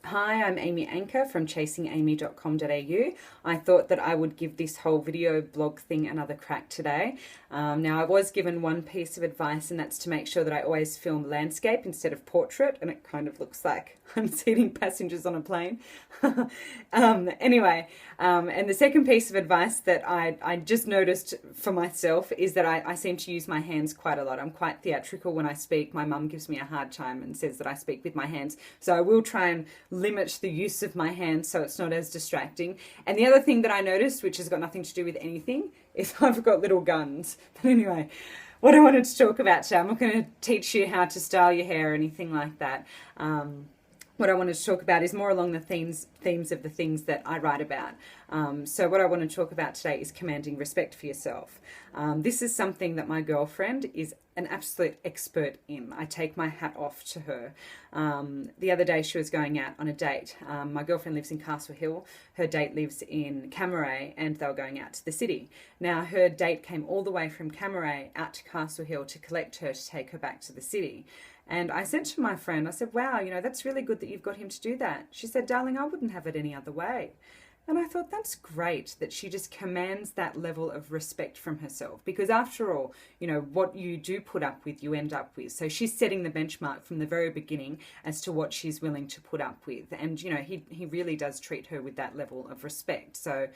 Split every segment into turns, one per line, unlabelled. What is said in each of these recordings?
Hi, I'm Amy Anchor from chasingamy.com.au. I thought that I would give this whole video blog thing another crack today. Now, I was given one piece of advice, and that's to make sure that I always film landscape instead of portrait, and it kind of looks like I'm seating passengers on a plane. And the second piece of advice that I just noticed for myself is that I seem to use my hands quite a lot. I'm quite theatrical when I speak. My mum gives me a hard time and says that I speak with my hands. So I will try and limit the use of my hands so it's not as distracting. And the other thing that I noticed, which has got nothing to do with anything, is I've got little guns. But anyway, what I wanted to talk about today, I'm not going to teach you how to style your hair or anything like that. What I wanted to talk about is more along the themes of the things that I write about. So what I want to talk about today is commanding respect for yourself. This is something that my girlfriend is an absolute expert in. I take my hat off to her. The other day she was going out on a date. My girlfriend lives in Castle Hill. Her date lives in Camaret, and they were going out to the city. Now her date came all the way from Camaret out to Castle Hill to collect her to take her back to the city. And I said to my friend, I said, wow, that's really good that you've got him to do that. She said, darling, I wouldn't have it any other way. And I thought that's great that she just commands that level of respect from herself, because after all, what you do put up with, you end up with. So she's setting the benchmark from the very beginning as to what she's willing to put up with. And, he really does treat her with that level of respect. So,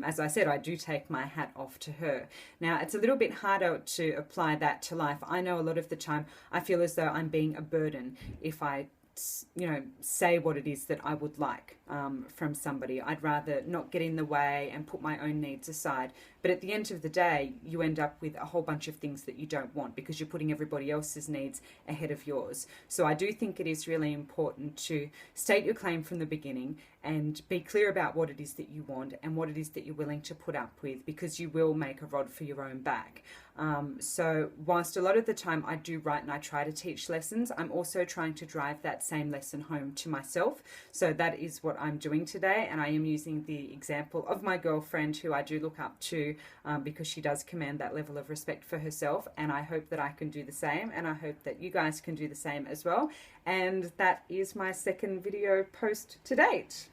as I said, I do take my hat off to her. Now, it's a little bit harder to apply that to life. I know a lot of the time I feel as though I'm being a burden if I say what it is that I would like from somebody. I'd rather not get in the way and put my own needs aside. But at the end of the day, you end up with a whole bunch of things that you don't want because you're putting everybody else's needs ahead of yours. So I do think it is really important to state your claim from the beginning and be clear about what it is that you want and what it is that you're willing to put up with, because you will make a rod for your own back. So whilst a lot of the time I do write and I try to teach lessons, I'm also trying to drive that same lesson home to myself. So that is what I'm doing today, and I am using the example of my girlfriend, who I do look up to because she does command that level of respect for herself, and I hope that I can do the same, and I hope that you guys can do the same as well. And that is my second video post to date.